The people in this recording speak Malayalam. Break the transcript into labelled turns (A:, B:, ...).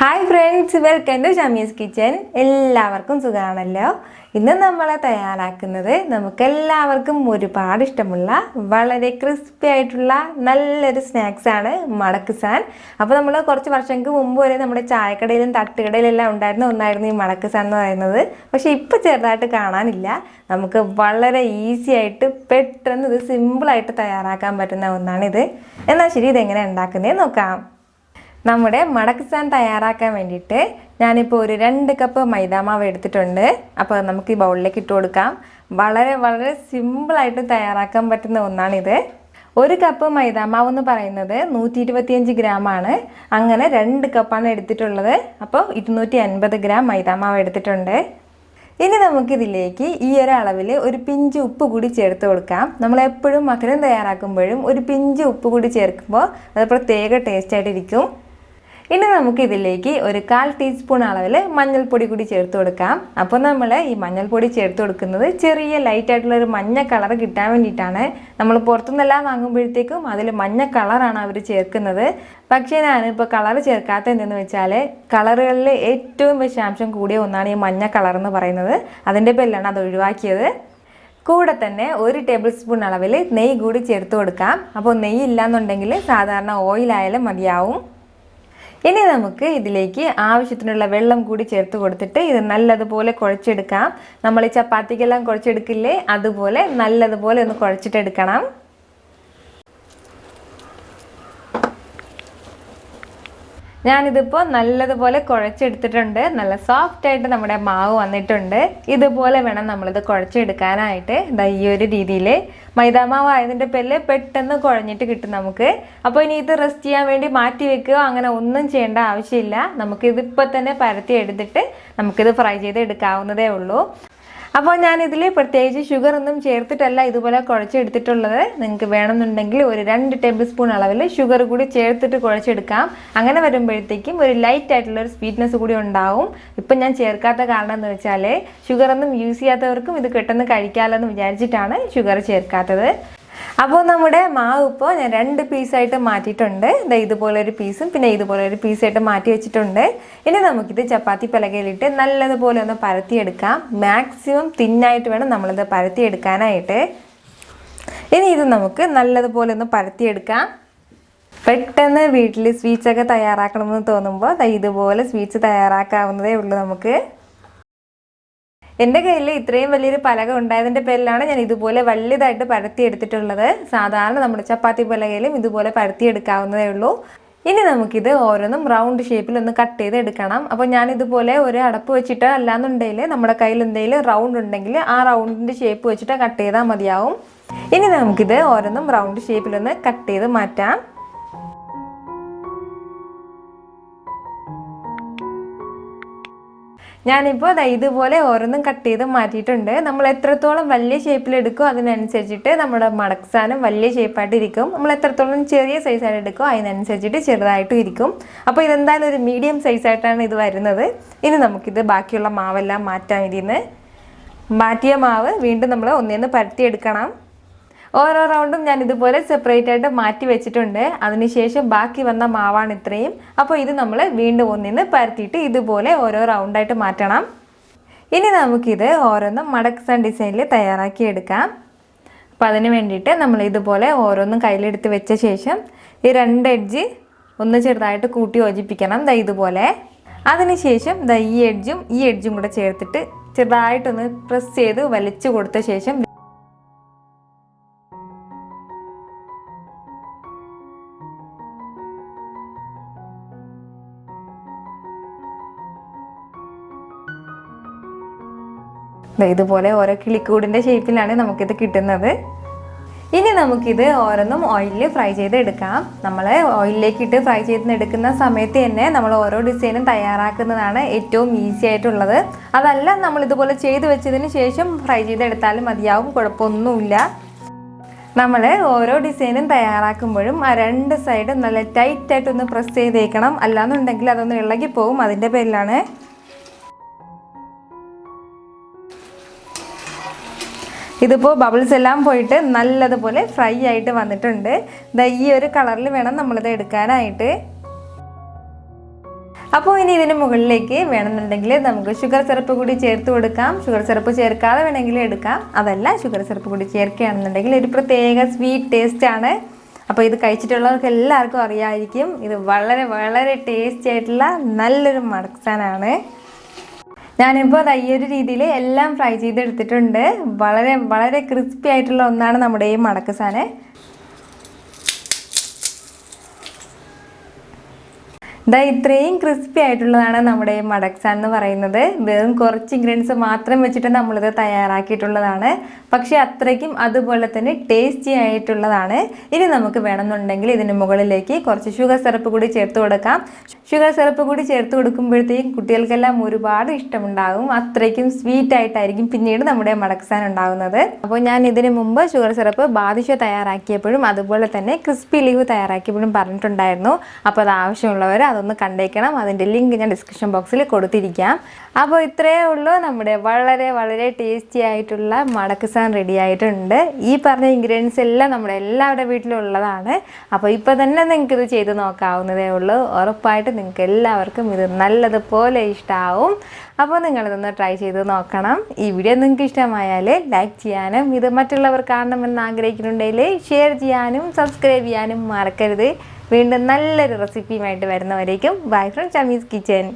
A: Hi friends, welcome to Shami's Kitchen. എല്ലാവർക്കും സുഖാണല്ലോ. ഇന്ന് നമ്മൾ തയ്യാറാക്കുന്നത് നമുക്കെല്ലാവർക്കും ഒരുപാട് ഇഷ്ടമുള്ള വളരെ ക്രിസ്പി ആയിട്ടുള്ള നല്ലൊരു സ്നാക്സ് ആണ് മടക്ക്സാൻ. അപ്പോൾ നമ്മൾ കുറച്ച് വർഷങ്ങൾക്ക് മുമ്പ് വരെ നമ്മുടെ ചായക്കടയിലും തട്ടുകടയിലും എല്ലാം ഉണ്ടായിരുന്ന ഒന്നായിരുന്നു ഈ മടക്ക്സാൻ എന്ന് പറയുന്നത്. പക്ഷേ ഇപ്പോൾ ചെറുതായിട്ട് കാണാനില്ല. നമുക്ക് വളരെ ഈസി ആയിട്ട് പെട്ടെന്ന് ഇത് സിമ്പിളായിട്ട് തയ്യാറാക്കാൻ പറ്റുന്ന ഒന്നാണിത്. എന്നാൽ ശരി, ഇതെങ്ങനെ ഉണ്ടാക്കുന്നതെന്ന് നോക്കാം. നമ്മുടെ മടക്ക്സാൻ തയ്യാറാക്കാൻ വേണ്ടിയിട്ട് ഞാനിപ്പോൾ ഒരു 2 കപ്പ് മൈദാമാവ് എടുത്തിട്ടുണ്ട്. അപ്പോൾ നമുക്ക് ഈ ബൗളിലേക്ക് ഇട്ട് കൊടുക്കാം. വളരെ സിമ്പിളായിട്ട് തയ്യാറാക്കാൻ പറ്റുന്ന ഒന്നാണിത്. 1 കപ്പ് മൈദാമാവ് എന്ന് പറയുന്നത് 125 ഗ്രാമാണ്. അങ്ങനെ 2 കപ്പാണ് എടുത്തിട്ടുള്ളത്. അപ്പോൾ 250 ഗ്രാം മൈദാമാവ് എടുത്തിട്ടുണ്ട്. ഇനി നമുക്കിതിലേക്ക് ഈ ഒരു അളവിൽ ഒരു പിഞ്ച് ഉപ്പ് കൂടി ചേർത്ത് കൊടുക്കാം. നമ്മളെപ്പോഴും മധുരം തയ്യാറാക്കുമ്പോഴും ഒരു പിഞ്ച് ഉപ്പ് കൂടി ചേർക്കുമ്പോൾ അത് പ്രത്യേക ടേസ്റ്റായിട്ടിരിക്കും. ഇനി നമുക്കിതിലേക്ക് ഒരു 1/4 ടീസ്പൂൺ അളവിൽ മഞ്ഞൾപ്പൊടി കൂടി ചേർത്ത് കൊടുക്കാം. അപ്പോൾ നമ്മൾ ഈ മഞ്ഞൾപ്പൊടി ചേർത്ത് കൊടുക്കുന്നത് ചെറിയ ലൈറ്റായിട്ടുള്ളൊരു മഞ്ഞ കളർ കിട്ടാൻ വേണ്ടിയിട്ടാണ്. നമ്മൾ പുറത്തുനിന്നെല്ലാം വാങ്ങുമ്പോഴത്തേക്കും അതിൽ മഞ്ഞ കളറാണ് അവർ ചേർക്കുന്നത്. പക്ഷേ ഞാനിപ്പോൾ കളർ ചേർക്കാത്ത എന്തെന്ന് വെച്ചാൽ കളറുകളിൽ ഏറ്റവും വിഷാംശം കൂടിയ ഒന്നാണ് ഈ മഞ്ഞ കളർ എന്ന് പറയുന്നത്. അതിൻ്റെ പേരിലാണ് അത് ഒഴിവാക്കിയത്. കൂടെ തന്നെ 1 ടേബിൾ സ്പൂൺ അളവിൽ നെയ്യ് കൂടി ചേർത്ത് കൊടുക്കാം. അപ്പോൾ നെയ്യ് ഇല്ലാന്നുണ്ടെങ്കിൽ സാധാരണ ഓയിലായാലും മതിയാവും. ഇനി നമുക്ക് ഇതിലേക്ക് ആവശ്യത്തിനുള്ള വെള്ളം കൂടി ചേർത്ത് കൊടുത്തിട്ട് ഇത് നല്ലതുപോലെ കുഴച്ചെടുക്കാം. നമ്മൾ ഈ ചപ്പാത്തിക്കെല്ലാം കുഴച്ചെടുക്കില്ലേ, അതുപോലെ നല്ലതുപോലെ ഒന്ന് കുഴച്ചിട്ടെടുക്കണം. ഞാനിതിപ്പോൾ നല്ലതുപോലെ കുഴച്ചെടുത്തിട്ടുണ്ട്. നല്ല സോഫ്റ്റായിട്ട് നമ്മുടെ മാവ് വന്നിട്ടുണ്ട്. ഇതുപോലെ വേണം നമ്മളിത് കുഴച്ചെടുക്കാനായിട്ട്. ഈ ഒരു രീതിയിൽ മൈദാമാവ് ആയതിൻ്റെ പേരിൽ പെട്ടെന്ന് കുഴഞ്ഞിട്ട് കിട്ടും നമുക്ക്. അപ്പോൾ ഇനി ഇത് റെസ്റ്റ് ചെയ്യാൻ വേണ്ടി മാറ്റി വെക്കുക അങ്ങനെ ഒന്നും ചെയ്യേണ്ട ആവശ്യമില്ല. നമുക്കിതിപ്പോൾ തന്നെ പരത്തി എടുത്തിട്ട് നമുക്കിത് ഫ്രൈ ചെയ്ത് എടുക്കാവുന്നതേ ഉള്ളൂ. അപ്പോൾ ഞാനിതിൽ പ്രത്യേകിച്ച് ഷുഗർ ഒന്നും ചേർത്തിട്ടല്ല ഇതുപോലെ കുഴച്ചെടുത്തിട്ടുള്ളത്. നിങ്ങൾക്ക് വേണമെന്നുണ്ടെങ്കിൽ ഒരു 2 ടേബിൾ സ്പൂൺ അളവിൽ ഷുഗർ കൂടി ചേർത്തിട്ട് കുഴച്ചെടുക്കാം. അങ്ങനെ വരുമ്പോഴത്തേക്കും ഒരു ലൈറ്റ് ആയിട്ടുള്ളൊരു സ്വീറ്റ്നെസ് കൂടി ഉണ്ടാവും. ഇപ്പം ഞാൻ ചേർക്കാത്ത കാരണം എന്ന് വെച്ചാൽ ഷുഗറൊന്നും യൂസ് ചെയ്യാത്തവർക്കും ഇത് പെട്ടെന്ന് കഴിക്കാമല്ലോ എന്ന് വിചാരിച്ചിട്ടാണ് ഷുഗർ ചേർക്കാത്തത്. അപ്പോൾ നമ്മുടെ മാവ് ഇപ്പോൾ ഞാൻ 2 പീസായിട്ട് മാറ്റിയിട്ടുണ്ട്. ഇതുപോലെ ഒരു പീസും പിന്നെ ഇതുപോലെ ഒരു പീസായിട്ട് മാറ്റി വെച്ചിട്ടുണ്ട്. ഇനി നമുക്കിത് ചപ്പാത്തി പലകയിലിട്ട് നല്ലതുപോലെ ഒന്ന് പരത്തിയെടുക്കാം. മാക്സിമം തിന്നായിട്ട് വേണം നമ്മളിത് പരത്തിയെടുക്കാനായിട്ട്. ഇനി ഇത് നമുക്ക് നല്ലതുപോലെ ഒന്ന് പരത്തിയെടുക്കാം. പെട്ടെന്ന് വീട്ടിൽ സ്വീറ്റ്സൊക്കെ തയ്യാറാക്കണമെന്ന് തോന്നുമ്പോൾ ഇതുപോലെ സ്വീറ്റ്സ് തയ്യാറാക്കാവുന്നതേ ഉള്ളൂ നമുക്ക്. എൻ്റെ കയ്യിൽ ഇത്രയും വലിയൊരു പലക ഉണ്ടായതിൻ്റെ പേരിലാണ് ഞാൻ ഇതുപോലെ വലുതായിട്ട് പരത്തിയെടുത്തിട്ടുള്ളത്. സാധാരണ നമ്മുടെ ചപ്പാത്തി പലകയിലും ഇതുപോലെ പരത്തിയെടുക്കാവുന്നതേ ഉള്ളൂ. ഇനി നമുക്കിത് ഓരോന്നും റൗണ്ട് ഷേപ്പിൽ ഒന്ന് കട്ട് ചെയ്ത് എടുക്കണം. അപ്പോൾ ഞാനിതുപോലെ ഒരു അടപ്പ് വെച്ചിട്ട് അല്ലാന്നുണ്ടെങ്കിൽ നമ്മുടെ കയ്യിൽ എന്തെങ്കിലും റൗണ്ട് ഉണ്ടെങ്കിൽ ആ റൗണ്ടിൻ്റെ ഷേപ്പ് വെച്ചിട്ട് കട്ട് ചെയ്താൽ മതിയാവും. ഇനി നമുക്കിത് ഓരോന്നും റൗണ്ട് ഷേപ്പിലൊന്ന് കട്ട് ചെയ്ത് മാറ്റാം. ഞാനിപ്പോൾ ഇതുപോലെ ഓരോന്നും കട്ട് ചെയ്ത് മാറ്റിയിട്ടുണ്ട്. നമ്മൾ എത്രത്തോളം വലിയ ഷേപ്പിലെടുക്കുമോ അതിനനുസരിച്ചിട്ട് നമ്മുടെ മടക്ക്സാനും വലിയ ഷേപ്പായിട്ട് ഇരിക്കും. നമ്മൾ എത്രത്തോളം ചെറിയ സൈസായിട്ട് എടുക്കുമോ അതിനനുസരിച്ചിട്ട് ചെറുതായിട്ടും ഇരിക്കും. അപ്പോൾ ഇതെന്തായാലും ഒരു മീഡിയം സൈസായിട്ടാണ് ഇത് വരുന്നത്. ഇനി നമുക്കിത് ബാക്കിയുള്ള മാവെല്ലാം മാറ്റാം. ഇതിന്ന് മാറ്റിയ മാവ് വീണ്ടും നമ്മൾ ഒന്നേന്ന് പരത്തിയെടുക്കണം. ഓരോ റൗണ്ടും ഞാൻ ഇതുപോലെ സെപ്പറേറ്റ് ആയിട്ട് മാറ്റി വെച്ചിട്ടുണ്ട്. അതിനുശേഷം ബാക്കി വന്ന മാവാണ് ഇത്രയും. അപ്പോൾ ഇത് നമ്മൾ വീണ്ടും ഒന്നിന്ന് പരത്തിയിട്ട് ഇതുപോലെ ഓരോ റൗണ്ടായിട്ട് മാറ്റണം. ഇനി നമുക്കിത് ഓരോന്നും മടക്ക്സാൻ ഡിസൈനിൽ തയ്യാറാക്കി എടുക്കാം. അപ്പോൾ അതിന് വേണ്ടിയിട്ട് നമ്മൾ ഇതുപോലെ ഓരോന്നും കയ്യിലെടുത്ത് വെച്ച ശേഷം ഈ 2 എഡ്ജ് ഒന്ന് ചെറുതായിട്ട് കൂട്ടി യോജിപ്പിക്കണം. ഇതുപോലെ. അതിനുശേഷം ഈ എഡ്ജും കൂടെ ചേർത്തിട്ട് ചെറുതായിട്ടൊന്ന് പ്രസ് ചെയ്ത് വലിച്ചു കൊടുത്ത ശേഷം ഇതുപോലെ ഓരോ കിളിക്കൂടിൻ്റെ ഷേപ്പിലാണ് നമുക്കിത് കിട്ടുന്നത്. ഇനി നമുക്കിത് ഓരോന്നും ഓയിലിൽ ഫ്രൈ ചെയ്ത് എടുക്കാം. നമ്മൾ ഓയിലിലേക്ക് ഇട്ട് ഫ്രൈ ചെയ്തെടുക്കുന്ന സമയത്ത് തന്നെ നമ്മൾ ഓരോ ഡിസൈനും തയ്യാറാക്കുന്നതാണ് ഏറ്റവും ഈസി ആയിട്ടുള്ളത്. അതല്ല നമ്മളിതുപോലെ ചെയ്ത് വെച്ചതിന് ശേഷം ഫ്രൈ ചെയ്തെടുത്താലും മതിയാവും, കുഴപ്പമൊന്നുമില്ല. നമ്മൾ ഓരോ ഡിസൈനും തയ്യാറാക്കുമ്പോഴും ആ 2 സൈഡും നല്ല ടൈറ്റായിട്ടൊന്ന് പ്രസ് ചെയ്തേക്കണം. അല്ലാന്നുണ്ടെങ്കിൽ അതൊന്ന് ഇളകിപ്പോവും. അതിൻ്റെ പേരിലാണ്. ഇതിപ്പോൾ ബബിൾസ് എല്ലാം പോയിട്ട് നല്ലതുപോലെ ഫ്രൈ ആയിട്ട് വന്നിട്ടുണ്ട്. ഈ ഒരു കളറിൽ വേണം നമ്മളിത് എടുക്കാനായിട്ട്. അപ്പോൾ ഇനി ഇതിന് മുകളിലേക്ക് വേണമെന്നുണ്ടെങ്കിൽ നമുക്ക് ഷുഗർ സിറപ്പ് കൂടി ചേർത്ത് കൊടുക്കാം. ഷുഗർ സിറപ്പ് ചേർക്കാതെ വേണമെങ്കിൽ എടുക്കാം. അതല്ല, ഷുഗർ സിറപ്പ് കൂടി ചേർക്കുകയാണെന്നുണ്ടെങ്കിൽ ഒരു പ്രത്യേക സ്വീറ്റ് ടേസ്റ്റ് ആണ്. അപ്പോൾ ഇത് കഴിച്ചിട്ടുള്ളവർക്ക് എല്ലാവർക്കും അറിയാമായിരിക്കും. ഇത് വളരെ വളരെ ടേസ്റ്റി ആയിട്ടുള്ള നല്ലൊരു മടക്സാനാണ്. ഞാനിപ്പോൾ ഈ ഒരു രീതിയിൽ എല്ലാം ഫ്രൈ ചെയ്തെടുത്തിട്ടുണ്ട്. വളരെ വളരെ ക്രിസ്പി ആയിട്ടുള്ള ഒന്നാണ് നമ്മുടെ ഈ മടക്സാന്. ഇത്രയും ക്രിസ്പി ആയിട്ടുള്ളതാണ് നമ്മുടെ മടക്സാൻ എന്ന് പറയുന്നത്. വെറും കുറച്ച് ഇൻഗ്രീഡിയൻസ് മാത്രം വെച്ചിട്ട് നമ്മളിത് തയ്യാറാക്കിയിട്ടുള്ളതാണ്. പക്ഷേ അത്രയ്ക്കും അതുപോലെ തന്നെ ടേസ്റ്റി ആയിട്ടുള്ളതാണ്. ഇനി നമുക്ക് വേണമെന്നുണ്ടെങ്കിൽ ഇതിന് മുകളിലേക്ക് കുറച്ച് ഷുഗർ സിറപ്പ് കൂടി ചേർത്ത് കൊടുക്കാം. ഷുഗർ സിറപ്പ് കൂടി ചേർത്ത് കൊടുക്കുമ്പോഴത്തേക്കും കുട്ടികൾക്കെല്ലാം ഒരുപാട് ഇഷ്ടമുണ്ടാകും. അത്രയ്ക്കും സ്വീറ്റ് ആയിട്ടായിരിക്കും പിന്നീട് നമ്മുടെ മടക്സാൻ ഉണ്ടാകുന്നത്. അപ്പോൾ ഞാൻ ഇതിന് മുമ്പ് ഷുഗർ സിറപ്പ് ബാദിഷ തയ്യാറാക്കിയപ്പോഴും അതുപോലെ തന്നെ ക്രിസ്പി ലീവ് തയ്യാറാക്കിയപ്പോഴും പറഞ്ഞിട്ടുണ്ടായിരുന്നു. അപ്പോൾ അത് ആവശ്യമുള്ളവർ അതൊന്ന് കണ്ടേക്കണം. അതിൻ്റെ ലിങ്ക് ഞാൻ ഡിസ്ക്രിപ്ഷൻ ബോക്സിൽ കൊടുത്തിരിക്കാം. അപ്പോൾ ഇത്രയേ ഉള്ളൂ, നമ്മുടെ വളരെ വളരെ ടേസ്റ്റി ആയിട്ടുള്ള മടക്സാൻ റെഡി ആയിട്ടുണ്ട്. ഈ പറഞ്ഞ ഇൻഗ്രീഡിയൻസ് എല്ലാം നമ്മുടെ എല്ലാവരുടെ വീട്ടിലും ഉള്ളതാണ്. അപ്പോൾ ഇപ്പോൾ തന്നെ നിങ്ങൾക്കിത് ചെയ്ത് നോക്കാവുന്നതേ ഉള്ളൂ. ഉറപ്പായിട്ട് നിങ്ങൾക്ക് എല്ലാവർക്കും ഇത് നല്ലതുപോലെ ഇഷ്ടമാവും. അപ്പോൾ നിങ്ങളിതൊന്ന് ട്രൈ ചെയ്ത് നോക്കണം. ഈ വീഡിയോ നിങ്ങൾക്ക് ഇഷ്ടമായാൽ ലൈക്ക് ചെയ്യാനും ഇത് മറ്റുള്ളവർ കാണണമെന്ന് ആഗ്രഹിക്കുന്നുണ്ടെങ്കിൽ ഷെയർ ചെയ്യാനും സബ്സ്ക്രൈബ് ചെയ്യാനും മറക്കരുത്. വീണ്ടും നല്ലൊരു റെസിപ്പിയുമായിട്ട് വരുന്നവരേക്കും ബൈ ഫ്രം ഷമീസ് കിച്ചൻ.